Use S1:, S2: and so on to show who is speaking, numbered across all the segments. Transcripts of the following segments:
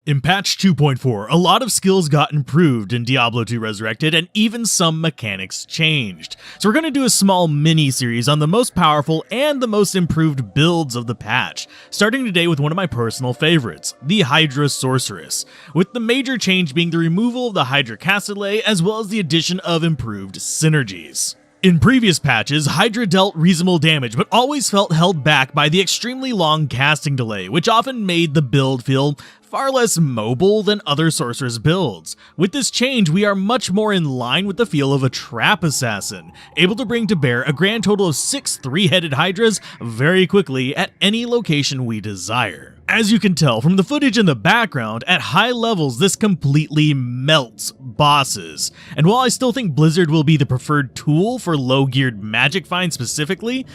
S1: In patch 2.4, a lot of skills got improved in Diablo 2 Resurrected, and even some mechanics changed. So we're going to do a small mini-series on the most powerful and the most improved builds of the patch, starting today with one of my personal favorites, the Hydra Sorceress, with the major change being the removal of the Hydra Castellet as well as the addition of improved synergies. In previous patches, Hydra dealt reasonable damage, but always felt held back by the extremely long casting delay, which often made the build feel far less mobile than other Sorceress builds. With this change, we are much more in line with the feel of a trap assassin, able to bring to bear a grand total of 6 three-headed Hydras very quickly at any location we desire. As you can tell from the footage in the background, at high levels this completely melts bosses. And while I still think Blizzard will be the preferred tool for low-geared magic finds specifically,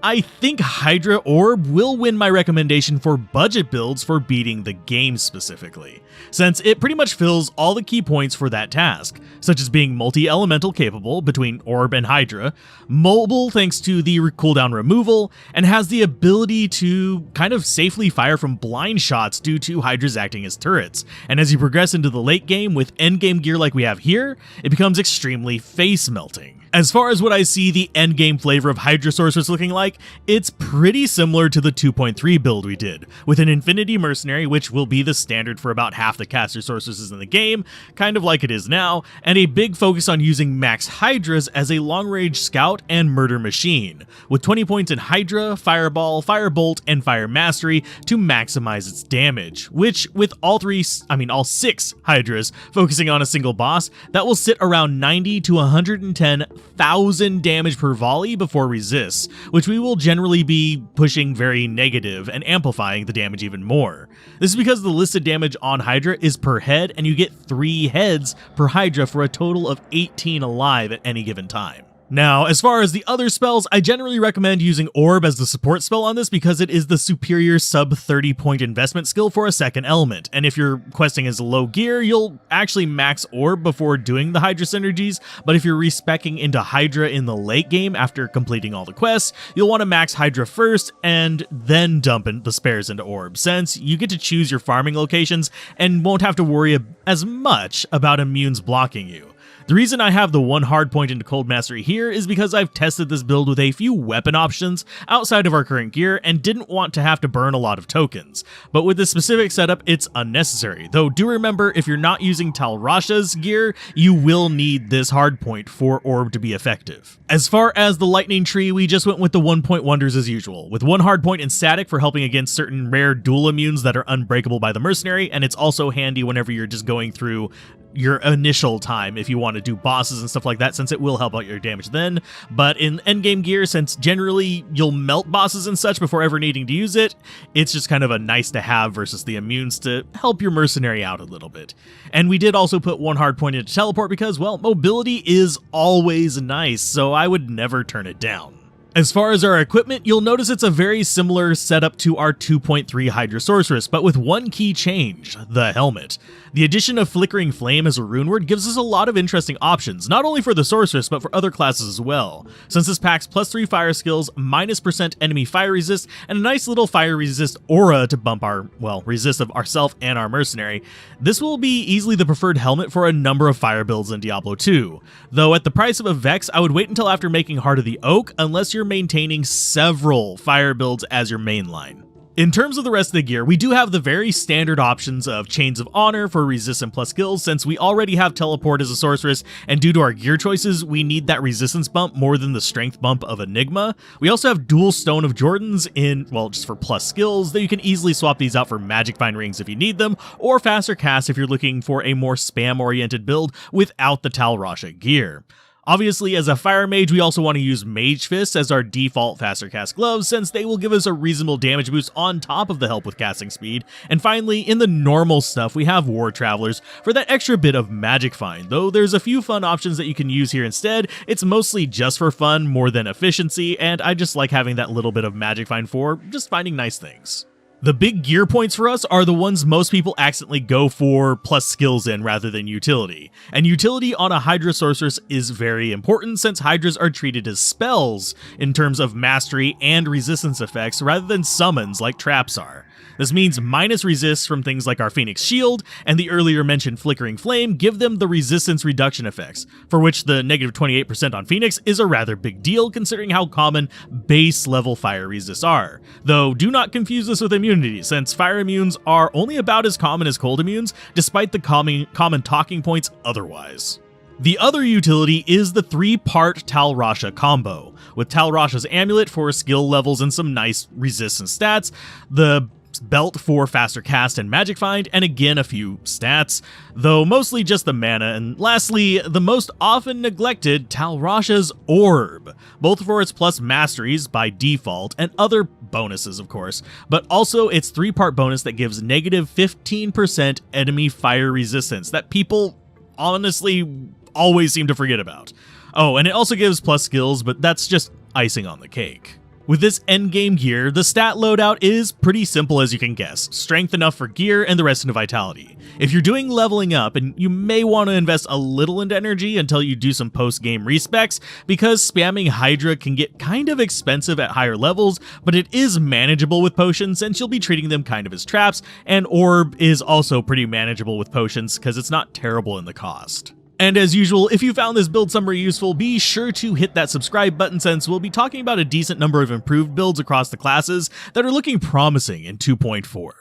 S1: I think Hydra Orb will win my recommendation for budget builds for beating the game specifically, since it pretty much fills all the key points for that task, such as being multi-elemental capable between Orb and Hydra, mobile thanks to the cooldown removal, and has the ability to kind of safely fire from blind shots due to Hydras acting as turrets. And as you progress into the late game with endgame gear like we have here, it becomes extremely face-melting. As far as what I see the endgame flavor of Hydra Sorceress looking like, it's pretty similar to the 2.3 build we did, with an Infinity Mercenary, which will be the standard for about half the caster sorceresses in the game, kind of like it is now, and a big focus on using max Hydras as a long-range scout and murder machine, with 20 points in Hydra, Fireball, Firebolt, and Fire Mastery to maximize its damage, which with all 6 Hydras focusing on a single boss, that will sit around 90 to 110,000 damage per volley before resists, which we will generally be pushing very negative and amplifying the damage even more. This is because the listed damage on Hydra is per head, and you get 3 heads per Hydra for a total of 18 alive at any given time. Now, as far as the other spells, I generally recommend using Orb as the support spell on this because it is the superior sub 30 point investment skill for a second element, and if you're questing as low gear, you'll actually max Orb before doing the Hydra synergies, but if you're respeccing into Hydra in the late game after completing all the quests, you'll want to max Hydra first and then dump in the spares into Orb, since you get to choose your farming locations and won't have to worry as much about immunes blocking you. The reason I have the one hard point into Cold Mastery here is because I've tested this build with a few weapon options outside of our current gear and didn't want to have to burn a lot of tokens, but with this specific setup it's unnecessary, though do remember if you're not using Tal Rasha's gear, you will need this hard point for Orb to be effective. As far as the lightning tree, we just went with the 1 point wonders as usual, with 1 hard point in static for helping against certain rare dual immunes that are unbreakable by the mercenary, and it's also handy whenever you're just going through your initial time if you want to do bosses and stuff like that, since it will help out your damage then. But in endgame gear, since generally you'll melt bosses and such before ever needing to use it, it's just kind of a nice to have versus the immunes to help your mercenary out a little bit. And we did also put 1 hard point into teleport because, well, mobility is always nice, so I would never turn it down. As far as our equipment, you'll notice it's a very similar setup to our 2.3 Hydra Sorceress, but with one key change, the helmet. The addition of Flickering Flame as a rune word gives us a lot of interesting options, not only for the Sorceress, but for other classes as well. Since this packs +3 fire skills, -% enemy fire resist, and a nice little fire resist aura to bump our, well, resist of ourself and our mercenary, this will be easily the preferred helmet for a number of fire builds in Diablo 2. Though at the price of a Vex, I would wait until after making Heart of the Oak, unless you're maintaining several fire builds as your main line. In terms of the rest of the gear, we do have the very standard options of Chains of Honor for resistance plus skills, since we already have Teleport as a sorceress, and due to our gear choices, we need that resistance bump more than the strength bump of Enigma. We also have Dual Stone of Jordans in, well, just for plus skills, though you can easily swap these out for Magic Find Rings if you need them, or Faster Cast if you're looking for a more spam-oriented build without the Tal Rasha gear. Obviously, as a fire mage, we also want to use Mage Fists as our default faster cast gloves, since they will give us a reasonable damage boost on top of the help with casting speed. And finally, in the normal stuff, we have War Travelers for that extra bit of magic find, though there's a few fun options that you can use here instead. It's mostly just for fun more than efficiency, and I just like having that little bit of magic find for just finding nice things. The big gear points for us are the ones most people accidentally go for plus skills in rather than utility. And utility on a Hydra Sorceress is very important since Hydras are treated as spells in terms of mastery and resistance effects rather than summons like traps are. This means minus resists from things like our Phoenix Shield and the earlier mentioned Flickering Flame give them the resistance reduction effects, for which the negative 28% on Phoenix is a rather big deal considering how common base level fire resists are. Though do not confuse this with immunity, since fire immunes are only about as common as cold immunes, despite the common talking points otherwise. The other utility is the 3-part Tal Rasha combo, with Tal Rasha's amulet for skill levels and some nice resistance stats, the belt for faster cast and magic find, and again a few stats, though mostly just the mana, and lastly, the most often neglected Tal Rasha's Orb, both for its plus masteries by default and other bonuses of course, but also its 3-part bonus that gives negative 15% enemy fire resistance that people honestly always seem to forget about. Oh, and it also gives plus skills, but that's just icing on the cake. With this endgame gear, the stat loadout is pretty simple as you can guess, strength enough for gear and the rest into vitality. If you're doing leveling up, and you may want to invest a little into energy until you do some post-game respecs, because spamming Hydra can get kind of expensive at higher levels, but it is manageable with potions since you'll be treating them kind of as traps, and Orb is also pretty manageable with potions because it's not terrible in the cost. And as usual, if you found this build summary useful, be sure to hit that subscribe button since we'll be talking about a decent number of improved builds across the classes that are looking promising in 2.4.